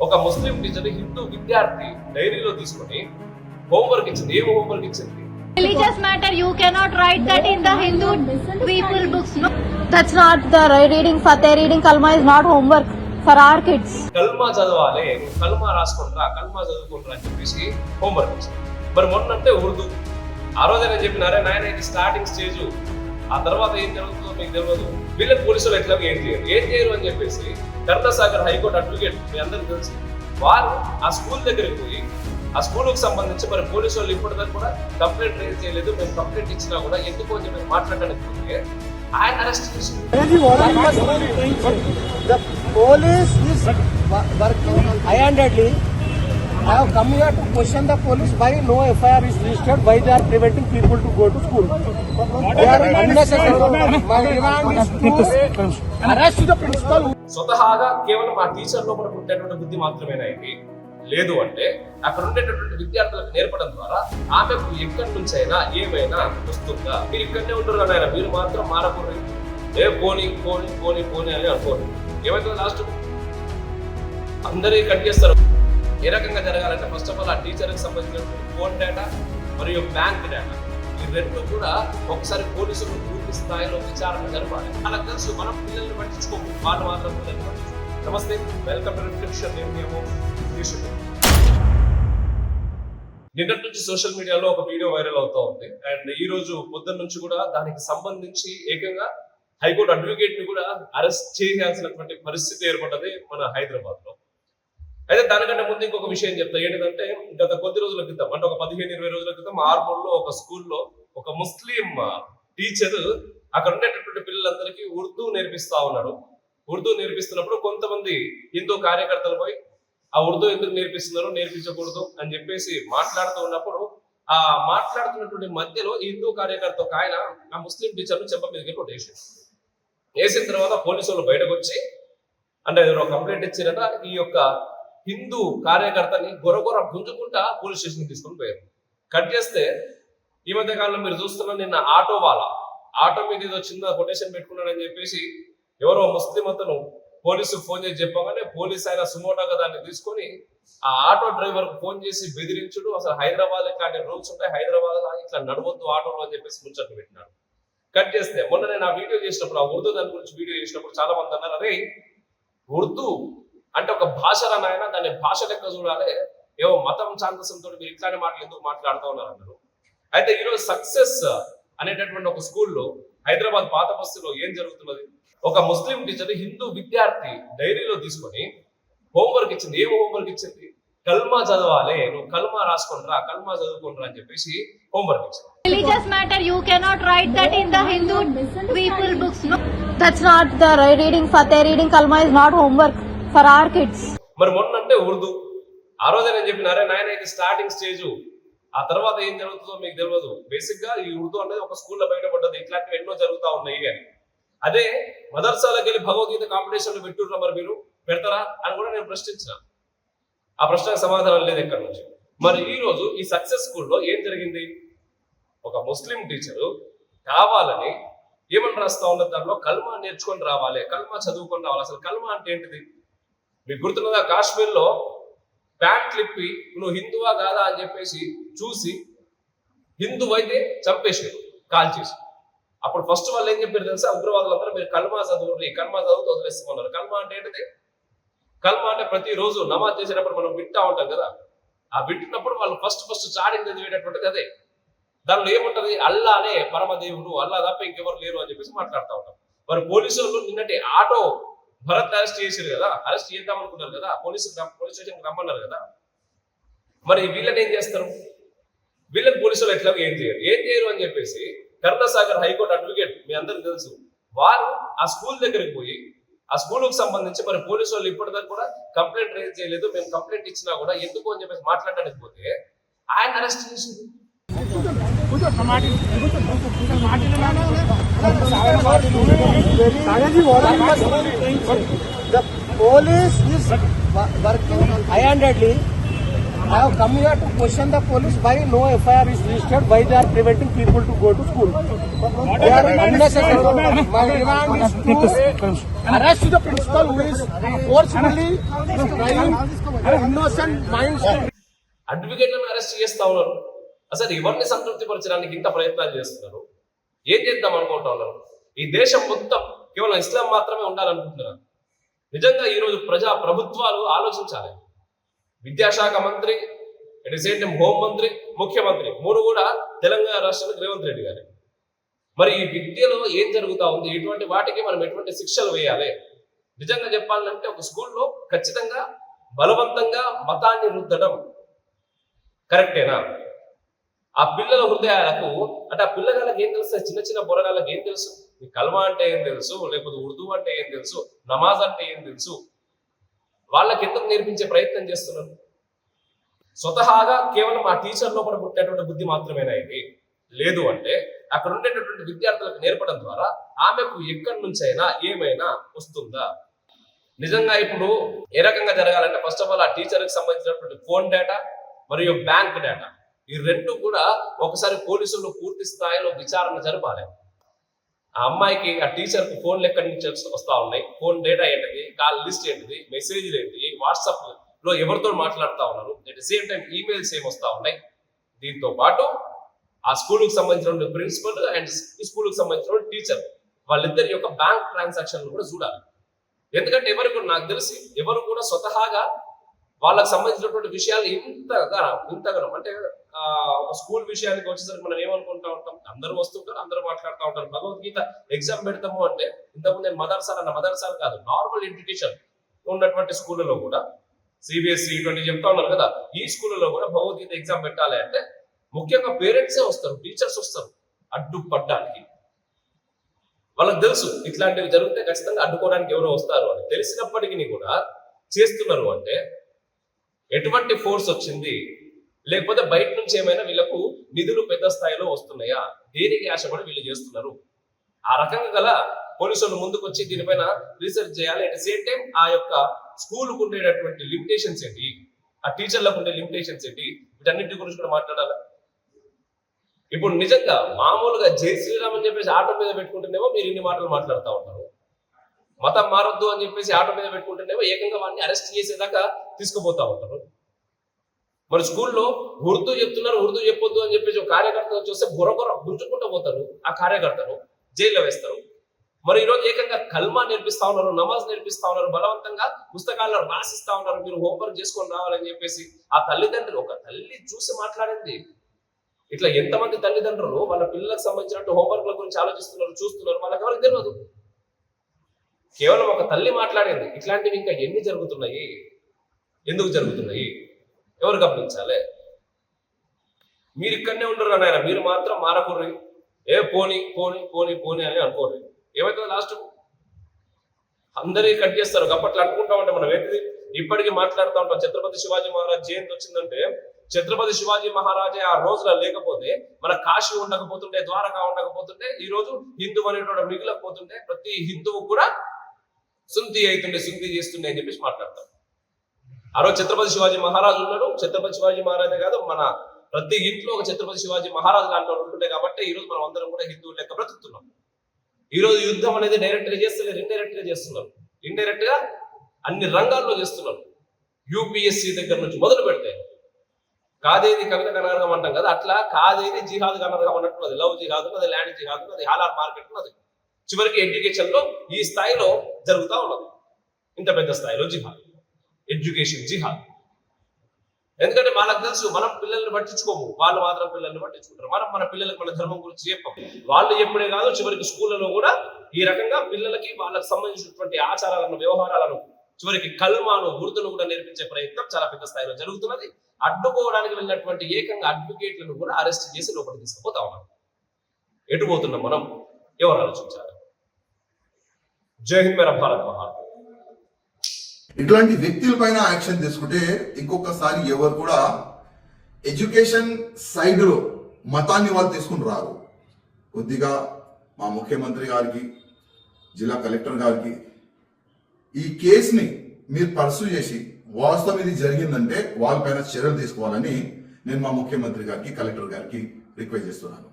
ఒక ముస్లిం టీచర్ హిందూ విద్యార్థి డైరీలో తీసుకొని హోంవర్క్ ఇచ్చింది. ఏం హోంవర్క్ ఇచ్చింది? Religious matter, you cannot write that in the Hindu people books. No, that's not the right reading. Fateh reading Kalma is not homework for our kids. Kalma చదవాలి, కల్మా రాసుకుంటారా, కల్మా చదువుకుంటారా అని చెప్పేసి హోంవర్క్ ఇచ్చింది. మరి మొన్న అంటే ఉర్దూ. ఆ రోజు నేను చెప్పినారే నాయన ఇది స్టార్టింగ్ స్టేజ్, ఆ తర్వాత ఏం జరుగుతుందో మీకు తెలియదు. వీళ్ళకి పోలీసులు ఎట్లా ఏం చేయరు అని చెప్పేసి కర్ణసాగర్ హైకోర్టు అడ్వకేట్ మీ అందరికి తెలుసు, వారు ఆ స్కూల్ దగ్గరికి పోయి ఆ స్కూల్కి సంబంధించి మరి పోలీసు వాళ్ళు ఇప్పటిదాకా కూడా కంప్లైంట్ రేజ్ చేయలేదు, మేము కంప్లైంట్ ఇచ్చినా కూడా ఎందుకు అని చెప్పి మాట్లాడడానికి పోతే ఆయన అరెస్ట్ చేసింది. The police is working high-handedly. I have come here to question the police why no FIR is registered, why they are preventing people to go to school. They are unnecessary. My demand is to arrest the principal. స్వతహాగా కేవలం ఆ teacher లోపల ఉండేటువంటి బుద్ధి మాత్రమేనా ఇది? లేదు అంటే అక్కడ ఉండేటటువంటి విద్యార్థులకు నేర్పడం ద్వారా ఆమెకు ఎక్కడి నుంచి అయినా ఏమైనా వస్తుందా? మీరు ఇక్కడనే ఉంటారు కదా, మీరు మాత్రం మారకూడదు. పోనీ పోనీ పోనీ పోనీ అని అనుకోరు. ఏమైతుంది లాస్ట్? అందరికీ కట్ చేస్తారు. ఏ రకంగా జరగాలంటే ఫస్ట్ ఆఫ్ ఆల్ ఆ టీచర్కి సంబంధించినటువంటి ఫోన్ డేటా మరియు బ్యాంక్ డేటా, ఈ రెండు కూడా ఒకసారి పోలీసులు పూర్తి స్థాయిలో విచారణ జరపాలి. అలా తెలుసు, మనం పిల్లల్ని పట్టించుకోము, వాళ్ళు మాత్రం పిల్లల్ని పట్టించుకోము. నమస్తే, వెల్కమ్ టు రిఫ్లెక్షన్. నేను నిన్నటి నుంచి సోషల్ మీడియాలో ఒక వీడియో వైరల్ అవుతా ఉంది. అండ్ ఈ రోజు పొద్దున్న నుంచి కూడా దానికి సంబంధించి ఏకంగా హైకోర్టు అడ్వకేట్ ని కూడా అరెస్ట్ చేయాల్సినటువంటి పరిస్థితి ఏర్పడ్డది మన హైదరాబాద్ లో. అయితే దానికంటే ముందు ఇంకొక విషయం చెప్తా. ఏంటంటే గత కొద్ది రోజుల క్రితం, అంటే ఒక 15-20 రోజుల క్రితం ఆర్మూర్లో ఒక స్కూల్లో ఒక ముస్లిం టీచర్ అక్కడ ఉండేటటువంటి పిల్లలందరికీ ఉర్దూ నేర్పిస్తా ఉన్నాడు. ఉర్దూ నేర్పిస్తున్నప్పుడు కొంతమంది హిందూ కార్యకర్తలు పోయి ఆ ఉర్దూ ఎందుకు నేర్పిస్తున్నారు, నేర్పించకూడదు అని చెప్పేసి మాట్లాడుతూ ఉన్నప్పుడు ఆ మాట్లాడుతున్నటువంటి మధ్యలో హిందూ కార్యకర్త ఒక ఆయన ఆ ముస్లిం టీచర్ను చెంప మీదకి వేసిన తర్వాత పోలీసు వాళ్ళు బయటకు వచ్చి అంటే ఎవరో కంప్లైంట్ ఇచ్చారట, ఈ యొక్క హిందూ కార్యకర్తని గొరగొర గుంజుకుంటా పోలీస్ స్టేషన్ తీసుకొని పోయారు. కట్ చేస్తే ఈ మధ్య కాలంలో మీరు చూస్తున్న నిన్న ఆటో మీద ఏదో చిన్న కొటేషన్ పెట్టుకున్నాడని చెప్పేసి ఎవరో ముస్లిం అతను పోలీసుకు ఫోన్ చేసి చెప్పగానే పోలీసు ఆయన సుమోటోగా దాన్ని తీసుకొని ఆ ఆటో డ్రైవర్ కు ఫోన్ చేసి బెదిరించుడు. అసలు హైదరాబాద్ ఇట్లాంటి రూల్స్ ఉంటాయి, హైదరాబాద్ ఇట్లా నడవద్దు ఆటోలో అని చెప్పేసి ముచ్చట్లు పెట్టినాడు. కట్ చేస్తే మొన్న నేను ఆ వీడియో చేసినప్పుడు, ఆ ఉర్దూ దాని గురించి వీడియో చేసినప్పుడు చాలా మంది అన్నారు, అరే ఉర్దూ అంటే ఒక భాష నాయన, దాన్ని భాష లెక్క చూడాలి, ఏవో మతం ఛాందసంతో మీరు ఇట్లాంటి మాటలు ఎందుకు మాట్లాడుతూ ఉన్నారు అన్నారు. అయితే ఈరోజు సక్సెస్ అనేటటువంటి ఒక స్కూల్లో హైదరాబాద్ పాత బస్తీలో ఏం జరుగుతున్నది? ఒక ముస్లిం టీచర్ హిందూ విద్యార్థి డైరీలో తీసుకొని హోంవర్క్ ఇచ్చింది. ఏం హోంవర్క్ ఇచ్చింది? కల్మా చదవాలి, నువ్వు కల్మా రాసుకుంటారా, కల్మా చదువుకుంటారా అని చెప్పేసి హోంవర్క్ ఇచ్చింది. Religious matter, you cannot write that in the Hindu people books. No, that's not the right reading. Fateh reading Kalma is not homework for our kids. మరి మొన్న అంటే ఉర్దూ. ఆ రోజు నేను చెప్పినారే నాయన ఇది స్టార్టింగ్ స్టేజ్, ఆ తర్వాత ఏం జరుగుతుందో మీకు తెలియదు. బేసిక్ గా ఈ ఉర్దూ అనేది ఒక స్కూల్లో బయటపడ్డది, ఇట్లాంటివి ఎన్నో జరుగుతూ ఉన్నాయి అని. అదే మదర్సాలకు వెళ్ళి భగవద్గీత కాంపిటీషన్లు పెట్టుర్రా, మరి మీరు పెడతారా అని కూడా నేను ప్రశ్నించిన. ఆ ప్రశ్నకు సమాధానం లేదు ఎక్కడి నుంచి. మరి ఈ రోజు ఈ సక్సెస్ స్కూల్లో ఏం జరిగింది? ఒక ముస్లిం టీచరు కావాలని ఏమని రాస్తా ఉన్నది, దాంట్లో కల్మా నేర్చుకొని రావాలి, కల్మా చదువుకొని రావాలి. అసలు కల్మా అంటే ఏంటిది మీకు గుర్తున్నదా? కాశ్మీర్లో ప్యాంట్ లిప్పి నువ్వు హిందువా కాదా అని చెప్పేసి చూసి హిందువు అయితే చంపేసారు, కాల్ చేసి. అప్పుడు ఫస్ట్ వాళ్ళు ఏం చెప్పారు తెలుసా? ఉగ్రవాదులందరూ మీరు కల్మా చదువుని, కల్మా చదువుతూ వదిలేస్తున్నారు. కల్మా అంటే ఏంటిది? కల్మా అంటే ప్రతిరోజు నమాజ్ చేసేటప్పుడు మనం వింటా ఉంటాం కదా, ఆ వింటున్నప్పుడు వాళ్ళు ఫస్ట్ చాటింగ్ చదివేటటువంటిది అదే. దానిలో ఏముంటది? అల్లానే పరమదేవుడు, అల్లా తప్ప ఇంకెవరు లేరు అని చెప్పేసి మాట్లాడుతూ ఉంటాం. మరి పోలీసు వాళ్ళు నిన్నటి ఆటో భరత్ అరెస్ట్ చేశారు కదా, అరెస్ట్ చేద్దాం అనుకున్నారు కదా, పోలీస్ స్టేషన్ రమ్మన్నారు కదా. మరి వీళ్ళని ఏం చేస్తారు? వీళ్ళని పోలీసులు ఎట్లా ఏం చేయరు అని చెప్పేసి కర్ణసాగర్ హైకోర్టు అడ్వకేట్ మీ అందరికి తెలుసు, వారు ఆ స్కూల్ దగ్గరికి పోయి ఆ స్కూల్కి సంబంధించి మరి పోలీసు వాళ్ళు ఇప్పటిదాకా కూడా కంప్లైంట్ రేజ్ చేయలేదు, మేము కంప్లైంట్ ఇచ్చినా కూడా ఎందుకు అని చెప్పేసి మాట్లాడడానికి పోతే ఆయన అరెస్ట్ చేసింది. The police is working high-handedly. I have come here to question the police why no FIR is registered, why they are preventing people to go to school. They are unnecessary. My demand is to arrest the principal who is forcibly trying innocent minds to అడ్వకేట్లను arrest చేస్తా ఉన్నారు. అసలు ఎవరిని సంతృప్తి పరచడానికి ఇంత ప్రయత్నాలు చేస్తున్నారు? ఏం చేద్దాం అనుకుంటా ఉన్నారు? ఈ దేశం మొత్తం కేవలం ఇస్లాం మాత్రమే ఉండాలనుకుంటున్నారు. నిజంగా ఈరోజు ప్రభుత్వాలు ఆలోచించాలి. విద్యాశాఖ మంత్రి, అట్ ది సేమ్ టైం హోంమంత్రి, ముఖ్యమంత్రి మూడు కూడా తెలంగాణ రాష్ట్రానికి రేవంత్ రెడ్డి గారు. మరి ఈ విద్యలో ఏం జరుగుతా ఉంది, ఇటువంటి వాటికి మనం ఎటువంటి శిక్షలు వేయాలి? నిజంగా చెప్పాలంటే ఒక స్కూల్లో ఖచ్చితంగా బలవంతంగా మతాన్ని రుద్దడం కరెక్టేనా? ఆ పిల్లల హృదయాలకు అంటే ఆ పిల్లగాళ్ళకి ఏం తెలుసు? చిన్న చిన్న బుర్రగాళ్ళకి ఏం తెలుసు? ఈ కల్మా అంటే ఏం తెలుసు, లేకపోతే ఉర్దూ అంటే ఏం తెలుసు, నమాజ్ అంటే ఏం తెలుసు? వాళ్ళకి ఎందుకు నేర్పించే ప్రయత్నం చేస్తున్నారు? స్వతహాగా కేవలం ఆ టీచర్ లోపల పుట్టినటువంటి బుద్ధి మాత్రమేనా ఇది? లేదు అంటే అక్కడ ఉండేటటువంటి విద్యార్థులకు నేర్పడం ద్వారా ఆమెకు ఎక్కడి నుంచైనా ఏమైనా వస్తుందా? నిజంగా ఇప్పుడు ఏ రకంగా జరగాలంటే ఫస్ట్ ఆఫ్ ఆల్ ఆ టీచర్కి సంబంధించినటువంటి ఫోన్ డేటా మరియు బ్యాంక్ డేటా ఈ రెండు కూడా ఒకసారి పోలీసులు పూర్తి స్థాయిలో విచారణ జరపాలి. ఆ అమ్మాయికి ఆ టీచర్కి ఫోన్లు ఎక్కడి నుంచి వస్తా ఉన్నాయి, ఫోన్ డేటా ఏంటిది, కాల్ లిస్ట్ ఏంటిది, మెసేజ్లు ఏంటి, వాట్సాప్ లో ఎవరితో మాట్లాడుతూ ఉన్నారు, at the same time emails ఏమి వస్తా ఉన్నాయి. దీంతో పాటు ఆ స్కూల్కి సంబంధించిన ప్రిన్సిపల్ అండ్ ఈ స్కూల్కి సంబంధించిన టీచర్ వాళ్ళిద్దరి యొక్క బ్యాంక్ ట్రాన్సాక్షన్లు కూడా చూడాలి. ఎందుకంటే ఎవరికి నాకు తెలిసి ఎవరు కూడా స్వతహాగా వాళ్ళకి సంబంధించినటువంటి విషయాలు ఇంతగానం అంటే ఒక స్కూల్ విషయానికి వచ్చేసరికి మనం ఏమనుకుంటా ఉంటాం, అందరూ వస్తుంటారు, అందరూ మాట్లాడుతూ ఉంటారు. భగవద్గీత ఎగ్జామ్ పెడతాము అంటే ఇంతకుముందు నేను మదర్సాలు కాదు, నార్మల్ ఎడ్యుకేషన్ ఉన్నటువంటి స్కూళ్ళలో కూడా సిబిఎస్ఈ ఇటువంటి చెప్తా ఉన్నారు కదా, ఈ స్కూళ్ళలో కూడా భగవద్గీత ఎగ్జామ్ పెట్టాలి అంటే ముఖ్యంగా పేరెంట్సే వస్తారు, టీచర్స్ వస్తారు అడ్డుపడ్డానికి. వాళ్ళకి తెలుసు ఇట్లాంటివి జరిగితే ఖచ్చితంగా అడ్డుకోవడానికి ఎవరో వస్తారు అని తెలిసినప్పటికీ కూడా చేస్తున్నారు. అంటే ఎటువంటి ఫోర్స్ వచ్చింది, లేకపోతే బయట నుంచి ఏమైనా వీళ్ళకు నిధులు పెద్ద స్థాయిలో వస్తున్నాయా, దేనికి ఆశపడి వీళ్ళు చేస్తున్నారు? ఆ రకంగా గల పోలీసులు ముందుకు వచ్చి దీనిపైన రీసెర్చ్ చేయాలి. అట్ ది సేమ్ టైం ఆ యొక్క స్కూల్కు ఉండేటటువంటి లిమిటేషన్స్ ఏంటి, ఆ టీచర్లకు ఉండే లిమిటేషన్స్ ఏంటి, వీటన్నిటి గురించి కూడా మాట్లాడాలి. ఇప్పుడు నిజంగా మామూలుగా జై శ్రీరామ్ అని చెప్పేసి ఆటో మీద పెట్టుకుంటేనేమో మీరు ఇన్ని మాటలు మాట్లాడుతూ ఉంటారు, మతం మారొద్దు అని చెప్పేసి ఆటో మీద పెట్టుకుంటేనేమో ఏకంగా వాడిని అరెస్ట్ చేసేదాకా తీసుకుపోతా ఉంటారు. మరి స్కూల్లో ఉర్దూ చెప్తున్నారు, ఉర్దూ చెప్పొద్దు అని చెప్పేసి ఒక కార్యకర్త చూస్తే బుర్ర గుంజుకుంటూ పోతారు, ఆ కార్యకర్తను జైల్లో వేస్తారు. మరి ఈరోజు ఏకంగా కల్మా నేర్పిస్తా ఉన్నారు, నమాజ్ నేర్పిస్తా ఉన్నారు, బలవంతంగా పుస్తకాల్లో రాసిస్తా ఉన్నారు, మీరు హోంవర్క్ చేసుకొని రావాలని చెప్పేసి. ఆ తల్లిదండ్రులు, ఒక తల్లి చూసి మాట్లాడింది. ఇట్లా ఎంతమంది తల్లిదండ్రులు వాళ్ళ పిల్లలకు సంబంధించినట్టు హోంవర్క్ల గురించి ఆలోచిస్తున్నారు, చూస్తున్నారు, వాళ్ళకి ఎవరికి తెలియదు. కేవలం ఒక తల్లి మాట్లాడింది. ఇట్లాంటివి ఇంకా ఎన్ని జరుగుతున్నాయి, ఎందుకు జరుగుతున్నాయి, ఎవరు గమనించాలి? మీరు ఇక్కడనే ఉండరు నాయన, మీరు మాత్రం మారకూర్రి, పోని పోని పోని పోని అని అనుకోరు. ఏమవుతుంది లాస్ట్ అందరికీ కట్ చేస్తారు. అప్పట్లో అనుకుంటా ఉంటే మనం ఏంటిది ఇప్పటికీ మాట్లాడుతూ ఉంటాం. ఛత్రపతి శివాజీ మహారాజ్ జయంతి వచ్చిందంటే ఛత్రపతి శివాజీ మహారాజే ఆ రోజులో లేకపోతే మన కాశీ ఉండకపోతుంటే, ద్వారకా ఉండకపోతుంటే, ఈ రోజు హిందూ అనేటువంటి మిగిలకపోతుంటే ప్రతి హిందువు కూడా సుంతి అవుతుండే, సుంతి చేస్తుండే అని చెప్పేసి మాట్లాడతాం. ఆ రోజు ఛత్రపతి శివాజీ మహారాజు ఉన్నాడు. ఛత్రపతి శివాజీ మహారాజే కాదు, మన ప్రతి ఇంట్లో ఒక ఛత్రపతి శివాజీ మహారాజు లాంటి వాళ్ళు ఉంటుండే కాబట్టి ఈ రోజు మనం అందరం కూడా హిందువులు లెక్క బ్రతుకుతున్నాం. ఈ రోజు యుద్ధం అనేది డైరెక్ట్ గా చేస్తలేదు, ఇండైరెక్ట్ గా చేస్తున్నారు. ఇండైరెక్ట్ గా అన్ని రంగాల్లో చేస్తున్నారు. యూపీఎస్సీ దగ్గర నుంచి మొదలు పెడితే కాదేది కవిత కనర్గం అంటాం కదా, అట్లా కాదేది జిహాద్ కనర్గం అన్నట్టు అది లవ్ జిహాద్, అది ల్యాండ్ జిహాద్, అది హాలార్ మార్కెట్ ఉన్నది. చివరికి ఎడ్యుకేషన్ లో ఈ స్థాయిలో జరుగుతూ ఉన్నది. ఇంత పెద్ద స్థాయిలో జిహాద్, ఎడ్యుకేషన్ జిహాద్. ఎందుకంటే వాళ్ళకి తెలుసు మనం పిల్లల్ని పట్టించుకోము, వాళ్ళు మాత్రం పిల్లల్ని పట్టించుకుంటారు. మనం మన పిల్లలకు మన ధర్మం గురించి చెప్పాం. వాళ్ళు ఎప్పుడే కాదు, చివరికి స్కూళ్ళలో కూడా ఈ రకంగా పిల్లలకి వాళ్ళకి సంబంధించినటువంటి ఆచారాలను, వ్యవహారాలను, చివరికి కల్మాను, ఉర్దూను కూడా నేర్పించే ప్రయత్నం చాలా పెద్ద స్థాయిలో జరుగుతున్నది. అడ్డుకోవడానికి వెళ్ళినటువంటి ఏకంగా అడ్వకేట్లను కూడా అరెస్ట్ చేసి లోపలికి తీసుకుపోతా ఉన్నాం. ఎటు పోతున్నాం మనం, ఎవరు ఆలోచించాలి? జై హింద్, మేరా భారత్ మహాన్. ఇట్లాంటి వ్యక్తుల పైన యాక్షన్ తీసుకుంటే ఇంకొకసారి ఎవరు కూడా ఎడ్యుకేషన్ సైడ్ లో మతాన్ని వాళ్ళు తీసుకుని రారు. కొద్దిగా మా ముఖ్యమంత్రి గారికి, జిల్లా కలెక్టర్ గారికి ఈ కేసుని మీరు పర్సూ చేసి వాస్తవం ఇది జరిగిందంటే వాళ్ళపైన చర్యలు తీసుకోవాలని నేను మా ముఖ్యమంత్రి గారికి కలెక్టర్ గారికి రిక్వెస్ట్ చేస్తున్నాను.